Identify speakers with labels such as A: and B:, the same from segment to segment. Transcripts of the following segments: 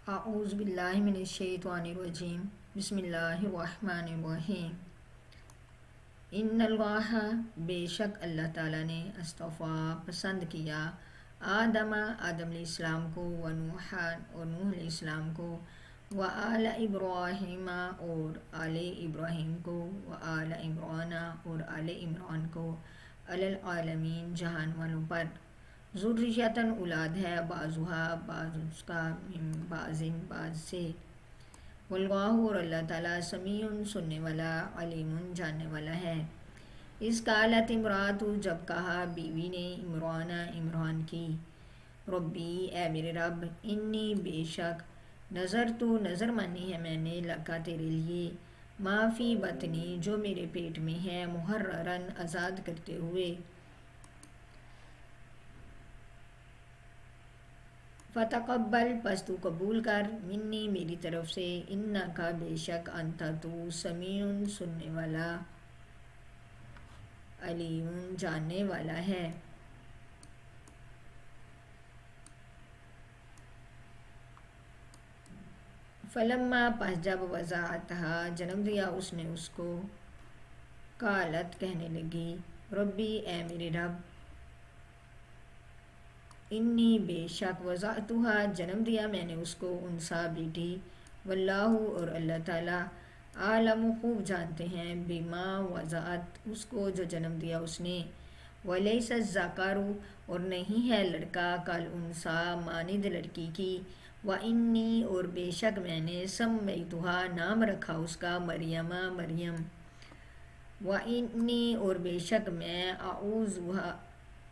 A: اعوذ باللہ من الشیطان الرجیم بسم اللہ الرحمن الرحیم ان اللہ بے شک اللہ تعالیٰ نے اصطفیٰ پسند کیا آدم علیہ السلام کو و نوح اور نوح علیہ السلام کو و آل ابراہیم اور آل ابراہیم کو و آل عمران اور آل عمران کو علی العالمین جہان والوں پر ذریۃً اولاد ہے بعضھا بعض اس کا من بعضٍ بعض سے واللہ اور اللہ تعالیٰ سمیع سننے والا علیم جاننے والا ہے۔ اس قالت امرأۃ جب کہا بیوی نے عمران کی ربی اے میرے رب انی بے شک نظر مانی ہے میں نے لکا تیرے لیے ما فی بطنی جو میرے پیٹ میں ہے محرراً آزاد کرتے ہوئے فتقبل پس تو قبول کر منی میری طرف سے انکا بے شک انت تو سمیع سننے والا علیم جاننے والا ہے۔ فلما پس جب وضعتہا جنم دیا اس نے اس کو قالت کہنے لگی ربی اے میرے رب انی بے شک وضعتہا جنم دیا میں نے اس کو انثیٰ بیٹی واللہ اور اللہ تعالیٰ عالم خوب جانتے ہیں بما وضعت اس کو جو جنم دیا اس نے ولیس الذکر اور نہیں ہے لڑکا کالانثیٰ مانند لڑکی کی وانی اور بے شک میں نے سمیتہا نام رکھا اس کا مریم وانی اور بے شک میں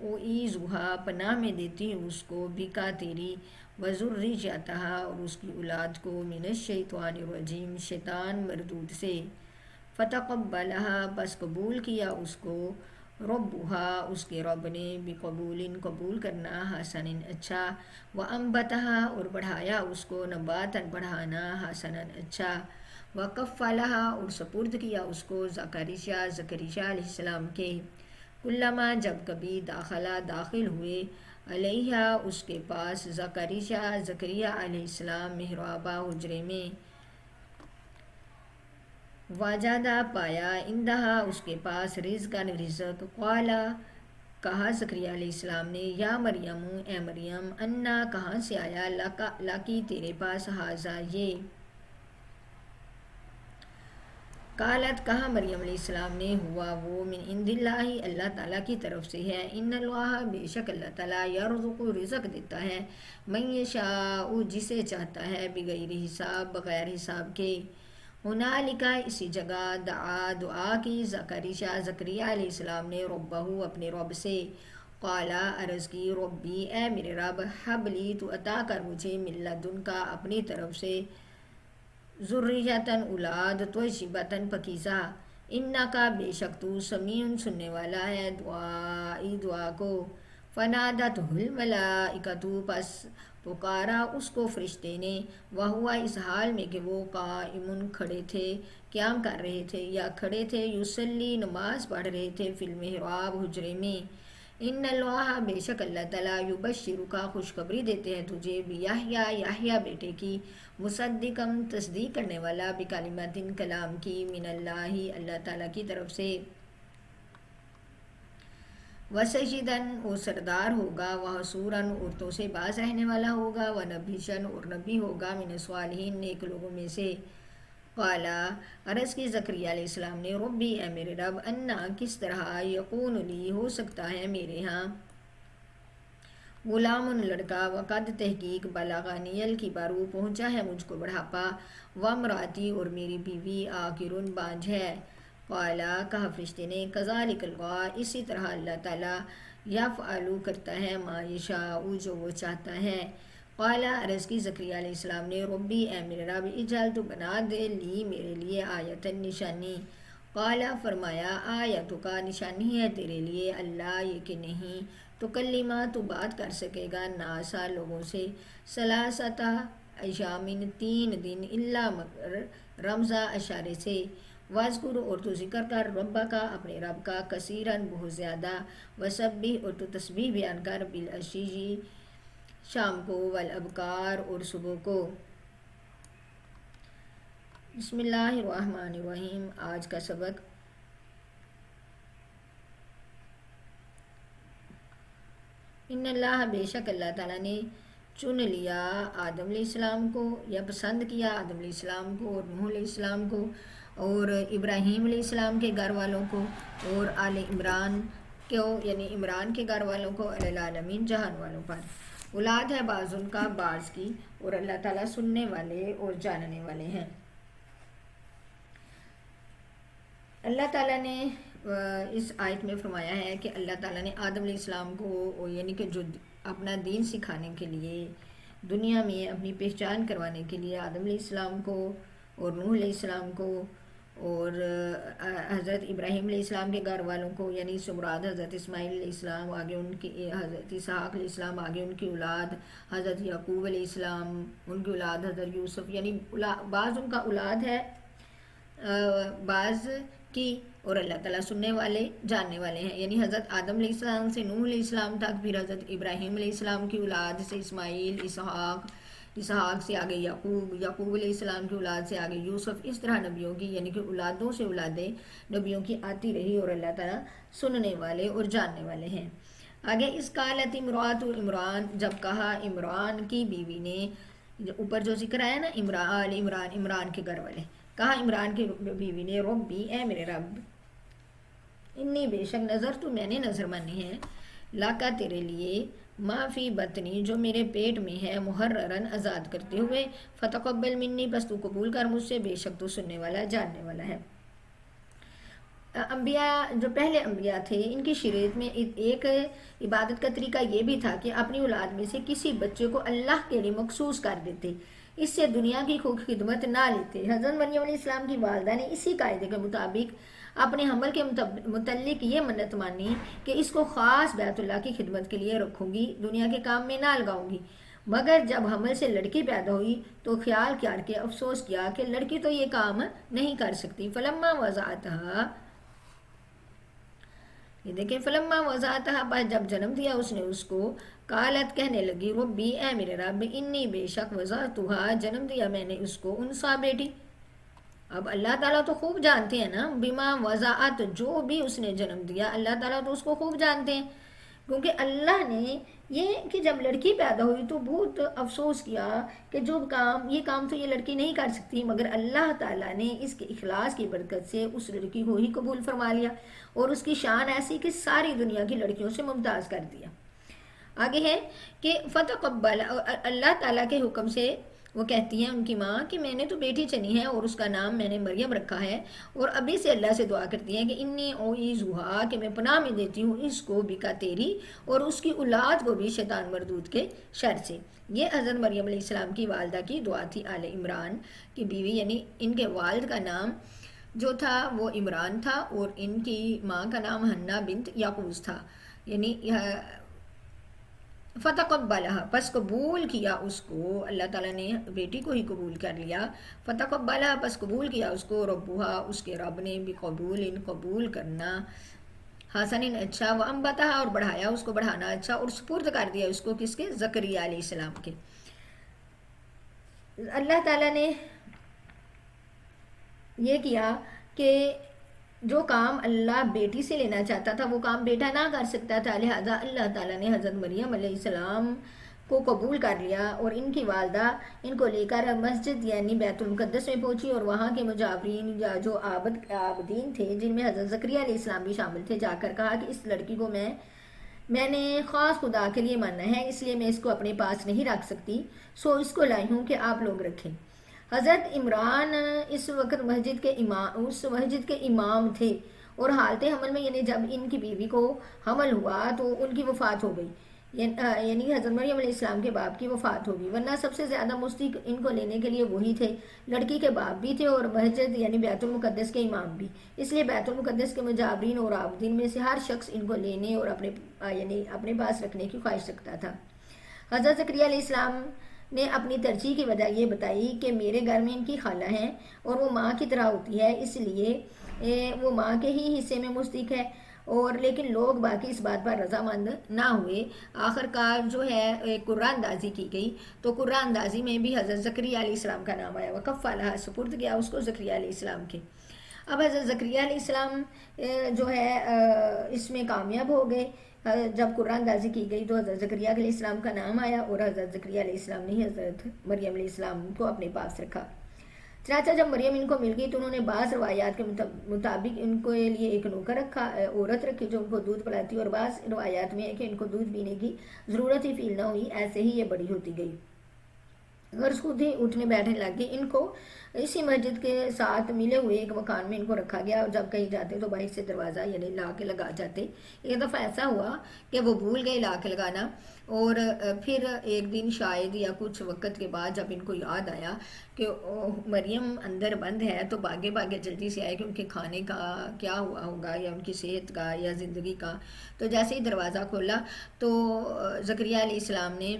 A: اعوذہا پناہ میں دیتی ہوں اس کو بکا تیری وذریتہا اور اس کی اولاد کو من الشیطان الرجیم شیطان مردود سے فتقبلہا بس قبول کیا اس کو ربہا اس کے رب نے بقبول قبول کرنا حسن اچھا وانبتہا اور بڑھایا اس کو نباتاً بڑھانا حسنا اچھا وکفلہا اور سپرد کیا اس کو زکریا علیہ السلام کے کلما جب کبھی داخل ہوئے علیہ اس کے پاس زکریا علیہ السلام محرابہ حجرے میں وجدہ پایا عندہا اس کے پاس رزق قالا کہا زکریا علیہ السلام نے یا مریم اے مریم انا کہاں سے آیا لاکی تیرے پاس ہذا یہ قالت کہا مریم علیہ السلام نے ہوا وہ من عند اللہ اللہ تعالیٰ کی طرف سے ہے ان اللہ بے شک اللہ تعالیٰ یرزق رزق دیتا ہے من یشاء جسے چاہتا ہے بغیر حساب بغیر حساب کے ہنالک اسی جگہ دعا کی زکریا علیہ السلام نے ربہ اپنے رب سے قالا عرض کی ربی اے میرے رب حب لی تو عطا کر مجھے من لدنکا اپنی طرف سے ذریۃً اولاد طیبۃً پاکیزہ انکا بے شک تو سمیع سننے والا ہے دعا کو فنادتہ الملائکۃ پس پکارا اس کو فرشتے نے وہو اس حال میں کہ وہ قائم کھڑے تھے قیام کر رہے تھے یا کھڑے تھے یصلی نماز پڑھ رہے تھے فی المحراب حجرے میں ان اللہ بے شک اللہ تعالیٰ یبشرک خوشخبری دیتے ہیں تجھے یحییٰ بیٹے کی مصدقاً تصدیق کرنے والا بکلمات کلام کی من اللہ تعالیٰ کی طرف سے وسیداً اور سردار ہوگا وحصوراً عورتوں سے باز رہنے والا ہوگا ونبیشاً اور نبی ہوگا من الصالحین نیک لوگوں میں سے قالا عرض کی زکریا علیہ السلام نے ربی اے میرے رب انا کس طرح یکون لی ہو سکتا ہے میرے ہاں غلام لڑکا وقد تحقیق بلغنی الکبر پہنچا ہے مجھ کو بڑھاپا وامراتی اور میری بیوی عاقر بانجھ ہے قالا کہا فرشتے نے کذالک اللہ اسی طرح اللہ تعالیٰ یفعل کرتا ہے ما یشاء جو وہ چاہتا ہے قالا عرض کی زکریا علیہ السلام نے ربی اے میرے رب اجعل تو بنا دے لی میرے لیے آیتن نشانی قالا فرمایا آیتوں کا نشانی ہے تیرے لیے اللہ یہ کہ نہیں تو کلمہ تو بات کر سکے گا ناسا لوگوں سے ثلاثۃ ایام 3 دن الا مگر رمضہ اشارے سے واذکر اور تو ذکر کر رب کا اپنے رب کا کثیراً بہت زیادہ وسبح اور تو تسبیح بیان کر بالعشی شام کو والابکار اور صبح کو بسم اللہ الرحمن الرحیم۔ آج کا سبق ان اللہ، بے شک اللہ تعالیٰ نے چن لیا آدم علیہ السلام کو، یا پسند کیا آدم علیہ السلام کو اور نوح علیہ السلام کو اور ابراہیم علیہ السلام کے گھر والوں کو اور آل عمران کو، یعنی عمران کے گھر والوں کو، علی العالمین جہان والوں پر۔ اولاد ہے بعض ان کا بعض کی، اور اللہ تعالیٰ سننے والے اور جاننے والے ہیں۔ اللہ تعالیٰ نے اس آیت میں فرمایا ہے کہ اللہ تعالیٰ نے آدم علیہ السلام کو، یعنی کہ جو اپنا دین سکھانے کے لیے، دنیا میں اپنی پہچان کروانے کے لیے آدم علیہ السلام کو اور نوح علیہ السلام کو اور حضرت ابراہیم علیہ السلام کے گھر والوں کو، یعنی سمراد حضرت اسماعیل علیہ السلام، آگے ان کی حضرت اسحاق علیہ السلام، آگے ان کی اولاد حضرت یعقوب علیہ السلام، ان کی اولاد حضرت یوسف، یعنی بعض ان کا اولاد ہے بعض کی، اور اللہ تعالیٰ سننے والے جاننے والے ہیں۔ یعنی حضرت آدم علیہ السلام سے نوح علیہ السلام تک، پھر حضرت ابراہیم علیہ السلام کی اولاد سے اسماعیل، اسحاق سے آگے یعقوب علیہ السلام کی اولاد سے آگے یوسف، اس طرح نبیوں کی، یعنی کہ اولادوں سے اولادیں نبیوں کی آتی رہی، اور اللہ تعالیٰ سننے والے اور جاننے والے ہیں۔ آگے اس قالت امرأۃ عمران، جب کہا عمران کی بیوی نے، اوپر جو ذکر آیا نا عمران کے گھر والے، کہا عمران کی بیوی نے، ربی، اے میرے رب، انی بے شک نظر تو میں نے نظر مانی ہے، لاکا تیرے لیے، ما فی بطنی جو میرے پیٹ میں ہے، محررن آزاد کرتے ہوئے، فتقبل منی بس تو قبول کر مجھ سے، بے شک تو سننے والا جاننے والا ہے۔ انبیاء جو پہلے انبیاء تھے، ان کی شریعت میں ایک عبادت کا طریقہ یہ بھی تھا کہ اپنی اولاد میں سے کسی بچے کو اللہ کے لیے مخصوص کر دیتے، اس سے دنیا کی خدمت نہ لیتے۔ حضرت مریم علیہ السلام کی والدہ نے اسی قاعدے کے مطابق اپنے حمل کے متعلق یہ منت مانی کہ اس کو خاص بیت اللہ کی خدمت کے لیے رکھوں گی، دنیا کے کام میں نہ لگاؤں گی۔ مگر جب حمل سے لڑکی پیدا ہوئی تو خیال کیا کہ افسوس کیا کہ لڑکی تو یہ کام نہیں کر سکتی۔ فلما وضعتها، یہ دیکھیں، فلما وضعتها، پر جب جنم دیا اس نے اس کو، قالت کہنے لگی، ربی، اے میرے رب، انی بے شک وضعتها، جنم دیا میں نے اس کو، انسا بیٹی۔ اب اللہ تعالیٰ تو خوب جانتے ہیں نا، بما وضعت، جو بھی اس نے جنم دیا، اللہ تعالیٰ تو اس کو خوب جانتے ہیں، کیونکہ اللہ نے یہ کہ جب لڑکی پیدا ہوئی تو بہت افسوس کیا کہ یہ کام تو یہ لڑکی نہیں کر سکتی، مگر اللہ تعالیٰ نے اس کے اخلاص کی برکت سے اس لڑکی کو ہی قبول فرما لیا، اور اس کی شان ایسی کہ ساری دنیا کی لڑکیوں سے ممتاز کر دیا۔ آگے ہے کہ فتقبل، اللہ تعالیٰ کے حکم سے وہ کہتی ہیں ان کی ماں کہ میں نے تو بیٹی چنی ہے اور اس کا نام میں نے مریم رکھا ہے، اور ابھی سے اللہ سے دعا کرتی ہیں کہ انی اعیذھا، کہ میں پناہ میں دیتی ہوں اس کو، بکا تیری اور اس کی اولاد کو بھی، شیطان مردود کے شر سے۔ یہ حضرت مریم علیہ السلام کی والدہ کی دعا تھی، آل عمران کی بیوی، یعنی ان کے والد کا نام جو تھا وہ عمران تھا، اور ان کی ماں کا نام حنا بنت یعقوب تھا، یعنی فتقبلها، پس قبول کیا اس کو، اللہ تعالیٰ نے بیٹی کو ہی قبول کر لیا، فتقبلها، پس قبول کیا اس کو، ربها، اس کے رب نے، بقبول، قبول کرنا، حسن، اچھا، وانبتها، اور بڑھایا اس کو، بڑھانا اچھا، اور سپرد کر دیا اس کو، کس کے؟ زکریا علیہ السلام کے۔ اللہ تعالیٰ نے یہ کیا کہ جو کام اللہ بیٹی سے لینا چاہتا تھا وہ کام بیٹا نہ کر سکتا تھا، لہذا اللہ تعالیٰ نے حضرت مریم علیہ السلام کو قبول کر لیا، اور ان کی والدہ ان کو لے کر مسجد یعنی بیت المقدس میں پہنچی، اور وہاں کے مجاورین یا جو عابدین تھے، جن میں حضرت زکریا علیہ السلام بھی شامل تھے، جا کر کہا کہ اس لڑکی کو میں نے خاص خدا کے لیے ماننا ہے، اس لیے میں اس کو اپنے پاس نہیں رکھ سکتی، سو اس کو لائی ہوں کہ آپ لوگ رکھیں۔ حضرت عمران اس وقت مسجد کے امام تھے، اور حالت حمل میں، یعنی جب ان کی بیوی کو حمل ہوا تو ان کی وفات ہو گئی، یعنی حضرت مریم علیہ السلام کے باپ کی وفات ہو گئی، ورنہ سب سے زیادہ مستحق ان کو لینے کے لیے وہی تھے، لڑکی کے باپ بھی تھے اور مسجد یعنی بیت المقدس کے امام بھی، اس لیے بیت المقدس کے مجاورین اور عابدین میں سے ہر شخص ان کو لینے اور اپنے پاس رکھنے کی خواہش رکھتا تھا۔ حضرت زکریا علیہ السلام نے اپنی ترجیح کی وجہ یہ بتائی کہ میرے گھر میں ان کی خالہ ہیں اور وہ ماں کی طرح ہوتی ہے، اس لیے وہ ماں کے ہی حصے میں مستحق ہے، اور لیکن لوگ باقی اس بات پر رضامند نہ ہوئے۔ آخر کار جو ہے ایک قرآن اندازی کی گئی، تو قرآن اندازی میں بھی حضرت زکریا علیہ السلام کا نام آیا، وکفلھا سپرد کیا اس کو زکریا علیہ السلام کے۔ اب حضرت زکریا علیہ السلام جو ہے اس میں کامیاب ہو گئے۔ جب قرآن اندازی کی گئی تو حضرت زکریا علیہ السلام کا نام آیا، اور حضرت زکریا علیہ السلام نے ہی حضرت مریم علیہ السلام کو اپنے پاس رکھا۔ چنانچہ جب مریم ان کو مل گئی تو انہوں نے بعض روایات کے مطابق ان کے لیے ایک نوکر رکھا، عورت رکھی جو ان کو دودھ پلاتی، اور بعض روایات میں ہے کہ ان کو دودھ پینے کی ضرورت ہی فیل نہ ہوئی، ایسے ہی یہ بڑی ہوتی گئی، غرض خود ہی اٹھنے بیٹھنے لگ گئی۔ ان کو اسی مسجد کے ساتھ ملے ہوئے ایک مکان میں ان کو رکھا گیا، اور جب کہیں جاتے تو باہر سے دروازہ یعنی لا کے لگا جاتے۔ ایک دفعہ ایسا ہوا کہ وہ بھول گئے لا کے لگانا، اور پھر ایک دن شاید یا کچھ وقت کے بعد جب ان کو یاد آیا کہ مریم اندر بند ہے، تو بھاگے بھاگے جلدی سے آئے کہ ان کے کھانے کا کیا ہوا ہوگا، یا ان کی صحت کا یا زندگی کا۔ تو جیسے ہی دروازہ کھولا تو زکریا علیہ السلام نے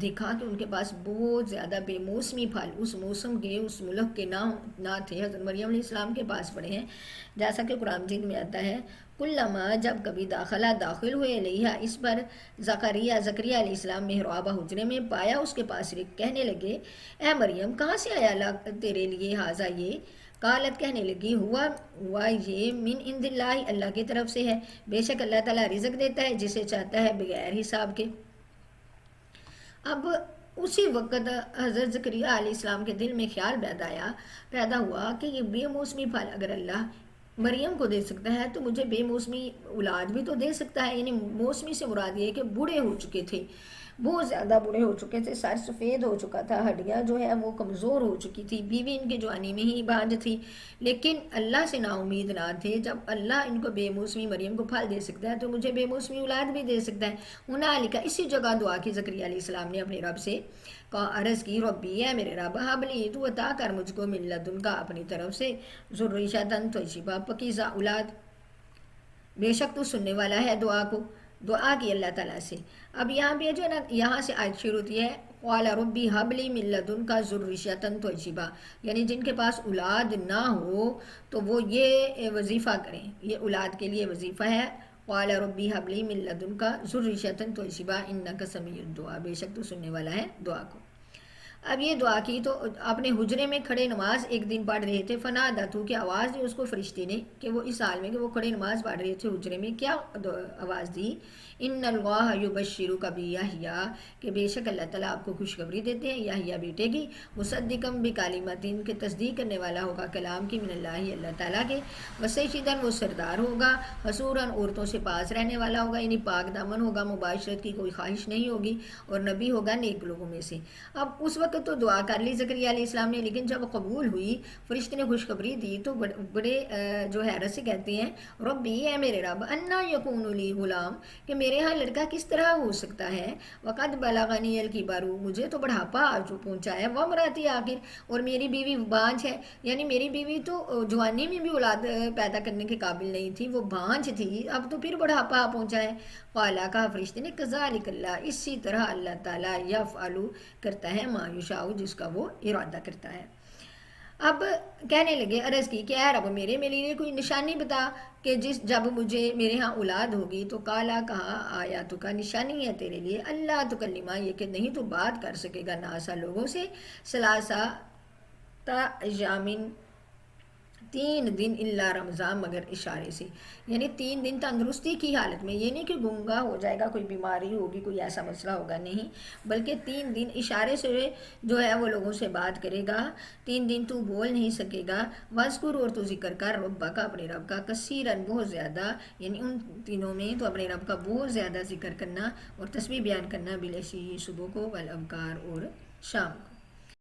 A: دیکھا کہ ان کے پاس بہت زیادہ بے موسمی پھل اس موسم کے اس ملک کے نہ تھے، حضرت مریم علیہ السلام کے پاس پڑے ہیں، جیسا کہ قرآن مجید میں آتا ہے، کلما جب کبھی داخل ہوئے علیہا اس پر زکریا علیہ السلام محرابہ حجرے میں، پایا اس کے پاس کہنے لگے اے مریم کہاں سے آیا تیرے لیے ہاذا یہ، قالت کہنے لگی ہوا یہ من عند اللہ اللہ کی طرف سے ہے، بے شک اللہ تعالیٰ رزق دیتا ہے جسے چاہتا ہے بغیر حساب کے۔ اب اسی وقت حضرت زکریا علیہ السلام کے دل میں خیال پیدا ہوا کہ یہ بے موسمی پھل اگر اللہ مریم کو دے سکتا ہے تو مجھے بے موسمی اولاد بھی تو دے سکتا ہے۔ یعنی موسمی سے مراد یہ کہ بوڑھے ہو چکے تھے، بہت زیادہ بوڑھے ہو چکے تھے، سر سفید ہو چکا تھا، ہڈیاں جو ہے وہ کمزور ہو چکی تھی، بیوی ان کی جوانی میں ہی بانجھ تھی، لیکن اللہ سے نا امید نہ تھے۔ جب اللہ ان کو بے موسمی مریم کو پھل دے سکتا ہے تو مجھے بے موسمی اولاد بھی دے سکتا ہے۔ ہنالک اسی جگہ دعا کی زکریا علیہ السلام نے اپنے رب سے عرض کی، ربی ہے میرے رب، حبلی تو عطا کر مجھ کو من لدن کا اپنی طرف سے، ذریۃ طیبہ پاکیزہ اولاد، بے شک تو سننے والا ہے دعا کو۔ دعا کی اللہ تعالیٰ سے۔ اب یہاں پہ جو ہے نا، یہاں سے آیت شروع ہوتی ہے قال ربی حبلی من لدن کا ذریۃ طیبہ، یعنی جن کے پاس اولاد نہ ہو تو وہ یہ وظیفہ کریں، یہ اولاد کے لیے وظیفہ ہے۔ قال ربی حبلی من لدن کا ذریۃ طیبہ انک سمیع الدعاء، بے شک تو سننے والا ہے دعا کو۔ اب یہ دعا کی تو اپنے حجرے میں کھڑے نماز ایک دن پڑھ رہے تھے، فنادتہ کہ آواز دی اس کو فرشتے نے، کہ وہ اس حال میں کہ وہ کھڑے نماز پڑھ رہے تھے حجرے میں، کیا آواز دی، ان اللہ یبشرک بیحییٰ، کہ بے شک اللہ تعالیٰ آپ کو خوشخبری دیتے ہیں یحییٰ بیٹے کی، مصدقا بکلمات، کہ تصدیق کرنے والا ہوگا کلام کی، من اللہ اللہ تعالیٰ کے، وسیداً وہ سردار ہوگا، حصوراً عورتوں سے پاس رہنے والا ہوگا، یعنی پاک دامن ہوگا، مباشرت کی کوئی خواہش نہیں ہوگی، اور نبی ہوگا نیک لوگوں میں سے۔ اب اس وقت تو دعا کر لی زکریا علیہ السلام نے، لیکن جب قبول ہوئی فرشتے نے خوشخبری دی تو بڑے جو حیرت سے کہتے ہیں ربی اے میرے رب، انا یکون لی غلام، کہ میرے ہاں لڑکا کس طرح ہو سکتا ہے، وقد بلغنی الکبر، مجھے تو بڑھاپا آ پہنچا ہے، وامراتی عاقر، اور میری بیوی بانجھ ہے، یعنی میری بیوی تو جوانی میں بھی اولاد پیدا کرنے کے قابل نہیں تھی، وہ بانجھ تھی، اب تو پھر بڑھاپا آ پہنچا ہے۔ قالا کہا فرشتے نے کذالک اللہ، اسی طرح اللہ تعالیٰ یفعل کرتا ہے ما یشاء، جس کا وہ ارادہ کرتا ہے۔ اب کہنے لگے، عرض کی کہ اے رب میرے لیے کوئی نشانی بتا کہ جب مجھے میرے ہاں اولاد ہوگی، تو کالا کہا آیاتک کا نشانی ہے تیرے لیے، اللہ تکلما، یہ کہ نہیں تو بات کر سکے گا ناسا لوگوں سے، ثلاثۃ ایام 3 دن الا رمضان، مگر اشارے سے، یعنی 3 دن تندرستی کی حالت میں، یہ نہیں کہ گنگا ہو جائے گا، کوئی بیماری ہوگی، کوئی ایسا مسئلہ ہوگا، نہیں، بلکہ 3 دن اشارے سے جو ہے وہ لوگوں سے بات کرے گا، 3 دن تو بول نہیں سکے گا، وذکر، اور تو ذکر کر، ربک اپنے رب کا، کثیرن بہت زیادہ، یعنی ان دنوں میں تو اپنے رب کا بہت زیادہ ذکر کرنا اور تسبیح بیان کرنا، بالعشی صبح کو، والابکار اور شام کو۔